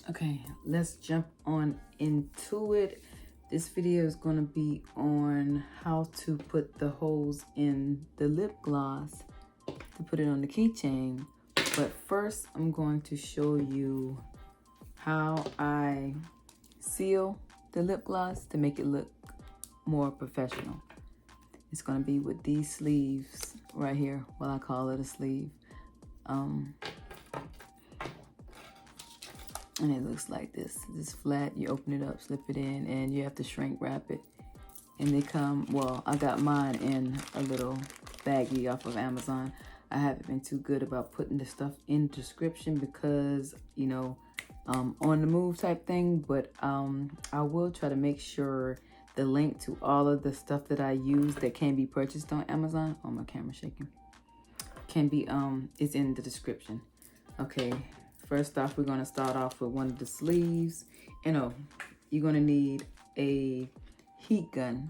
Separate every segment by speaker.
Speaker 1: Okay, let's jump on into it. This video is going to be on how to put the holes in the lip gloss to put it on the keychain. But first, I'm going to show you how I seal the lip gloss to make it look more professional. It's going to be with these sleeves right here. Well, I call it a sleeve. And it looks like this. It's flat, you open it up, slip it in, and you have to shrink wrap it. And they come, well, I got mine in a little baggie off of Amazon. I haven't been too good about putting the stuff in the description because, you know, on the move type thing, but I will try to make sure the link to all of the stuff that I use that can be purchased on Amazon, oh, my camera's shaking, can be, is in the description. Okay. First off, we're going to start off with one of the sleeves. And you're going to need a heat gun.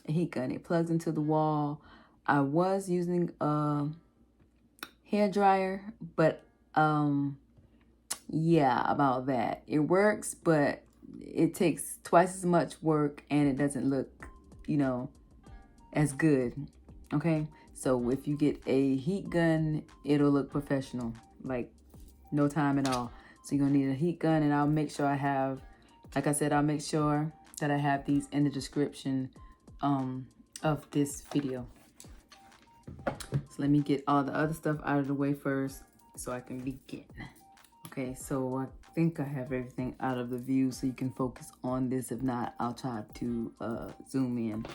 Speaker 1: A heat gun. It plugs into the wall. I was using a hair dryer, but yeah, about that. It works, but it takes twice as much work and it doesn't look, you know, as good. Okay? So if you get a heat gun, it'll look professional. Like, no time at all. So you're gonna need a heat gun, and I'll make sure I have, like I said, I'll make sure that I have these in the description of this video. So let me get all the other stuff out of the way first so I can begin. Okay, so I think I have everything out of the view so you can focus on this. If not, I'll try to zoom in.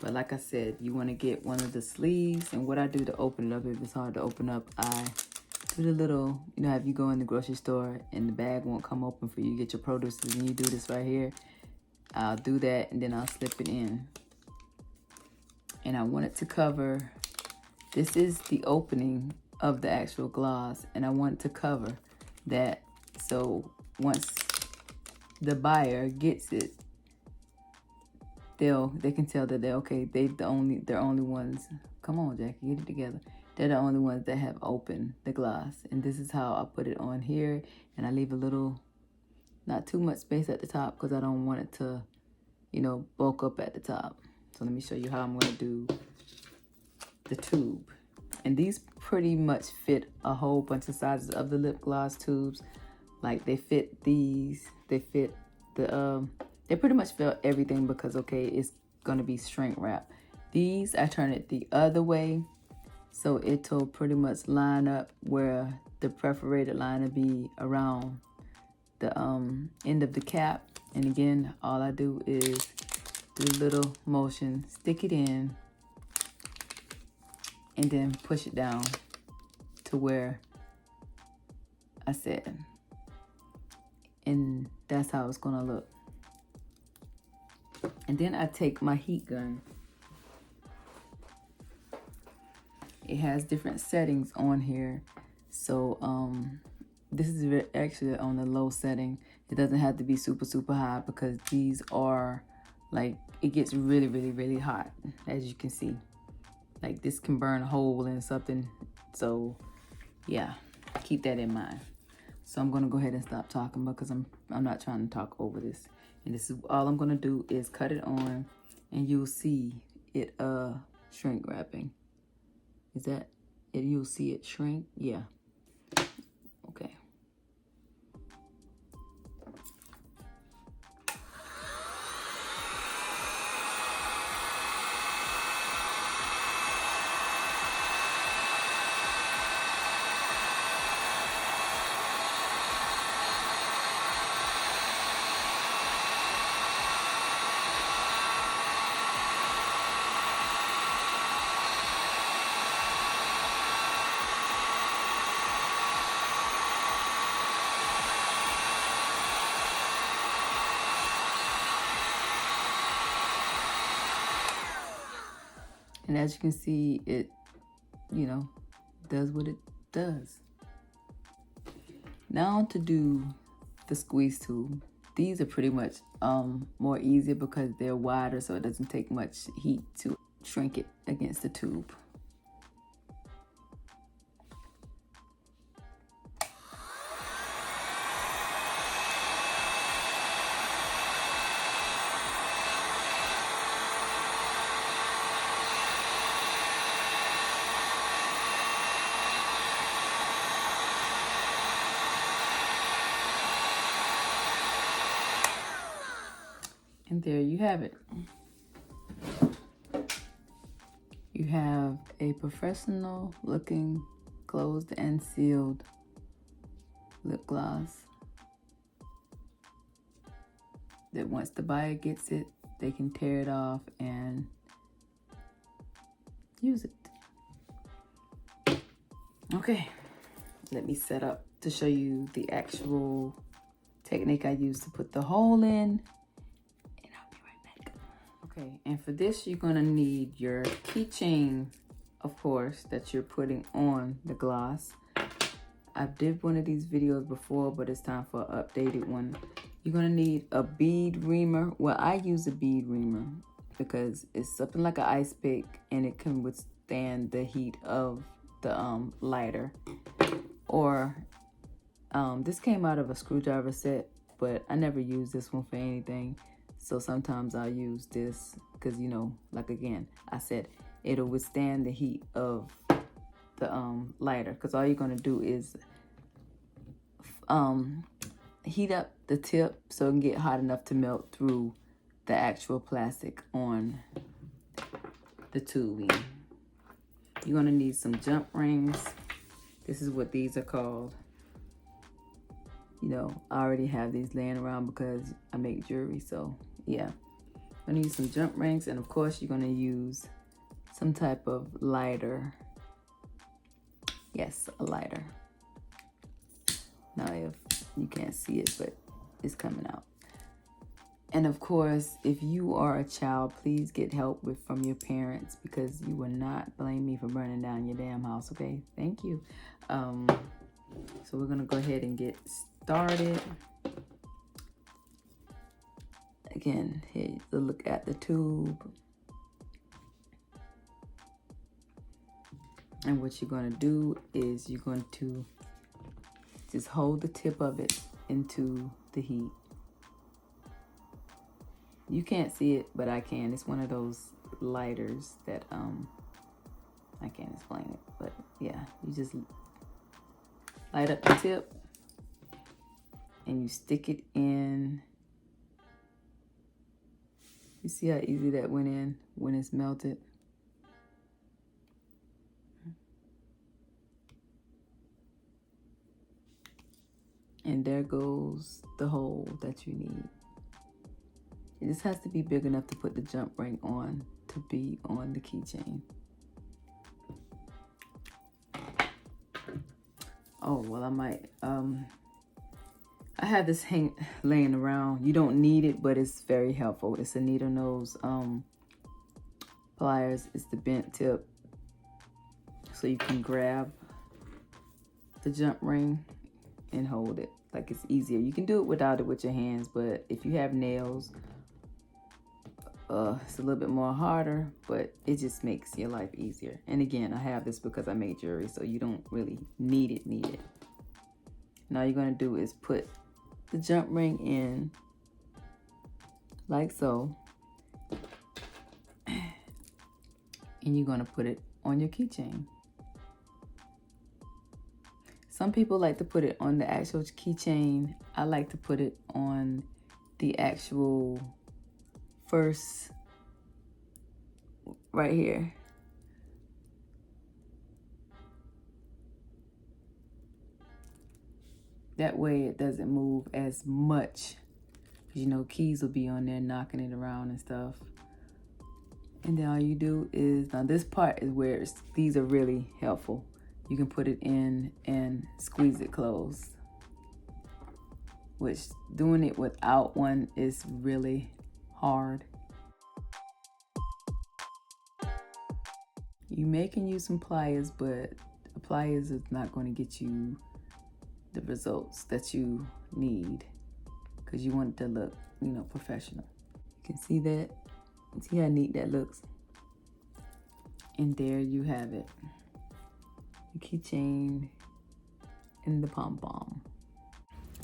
Speaker 1: But like I said, you wanna get one of the sleeves, and what I do to open it up, if it's hard to open up, I do the little, you know, if you go in the grocery store and the bag won't come open for you, you get your produce, and you do this right here. I'll do that, and then I'll slip it in. And I want it to cover, this is the opening of the actual gloss, and I want it to cover that. So once the buyer gets it, they can tell that they're okay. They're only ones. Come on, Jackie, get it together. They're the only ones that have opened the gloss. And this is how I put it on here. And I leave a little, not too much space at the top because I don't want it to, you know, bulk up at the top. So let me show you how I'm going to do the tube. And these pretty much fit a whole bunch of sizes of the lip gloss tubes. Like they fit these, they fit the, they pretty much fit everything because, okay, it's going to be shrink wrap. These, I turn it the other way. So it'll pretty much line up where the perforated line will be around the end of the cap. And again, all I do is do a little motion, stick it in, and then push it down to where I said. And that's how it's gonna look. And then I take my heat gun. It has different settings on here. So this is actually on the low setting. It doesn't have to be super, super high because these are like, it gets really, really, really hot, as you can see. Like this can burn a hole in something. So yeah, keep that in mind. So I'm gonna go ahead and stop talking because I'm not trying to talk over this. And this is all I'm gonna do is cut it on, and you'll see it shrink wrapping. Is that it? You'll see it shrink? Yeah. Okay. And as you can see, it, you know, does what it does. Now to do the squeeze tube. These are pretty much more easier because they're wider, so it doesn't take much heat to shrink it against the tube. And there you have it. You have a professional looking closed and sealed lip gloss that once the buyer gets it, they can tear it off and use it. Okay, let me set up to show you the actual technique I use to put the hole in, and I'll be right back. Okay, and for this, you're gonna need your keychain, of course, that you're putting on the gloss. I did one of these videos before, but it's time for an updated one. You're gonna need a bead reamer. Well, I use a bead reamer because it's something like an ice pick and it can withstand the heat of the lighter. Or this came out of a screwdriver set, but I never use this one for anything. So sometimes I'll use this because, you know, like again, I said it'll withstand the heat of the lighter, because all you're gonna do is heat up the tip so it can get hot enough to melt through the actual plastic on the tubing. You're gonna need some jump rings. This is what these are called. You know, I already have these laying around because I make jewelry, so yeah. I'm gonna use some jump rings, and of course you're gonna use some type of lighter. Yes, a lighter. Now, if you can't see it, but it's coming out. And of course, if you are a child, please get help from your parents, because you will not blame me for burning down your damn house, okay? Thank you. So we're gonna go ahead and get started. Again, here's a look at the tube. And what you're going to do is you're going to just hold the tip of it into the heat. You can't see it, but I can. It's one of those lighters that I can't explain it, but yeah, you just light up the tip and you stick it in. You see how easy that went in when it's melted? And there goes the hole that you need. This has to be big enough to put the jump ring on, to be on the keychain. Oh, well, I might, I have this laying around. You don't need it, but it's very helpful. It's a needle nose pliers. It's the bent tip, so you can grab the jump ring and hold it. Like, it's easier. You can do it without it with your hands, but if you have nails, it's a little bit more harder, but it just makes your life easier. And again, I have this because I make jewelry, so you don't really need it. Now you're gonna do is put the jump ring in like so, and you're gonna put it on your keychain. Some people like to put it on the actual keychain. I like to put it on the actual first, right here. That way it doesn't move as much. You know, keys will be on there knocking it around and stuff. And then all you do is, now this part is where these are really helpful. You can put it in and squeeze it closed, which doing it without one is really hard. You may can use some pliers, but pliers is not going to get you the results that you need, because you want it to look, you know, professional. You can see that. See how neat that looks? And there you have it. The keychain and the Pom Pom.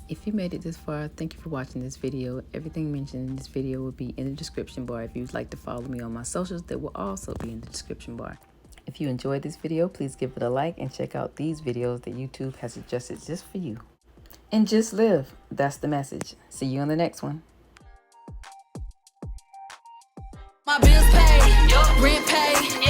Speaker 1: If you made it this far, thank you for watching this video. Everything mentioned in this video will be in the description bar. If you'd like to follow me on my socials, that will also be in the description bar. If you enjoyed this video, please give it a like and check out these videos that YouTube has suggested just for you. And just live. That's the message. See you on the next one.
Speaker 2: bills paid, rent paid,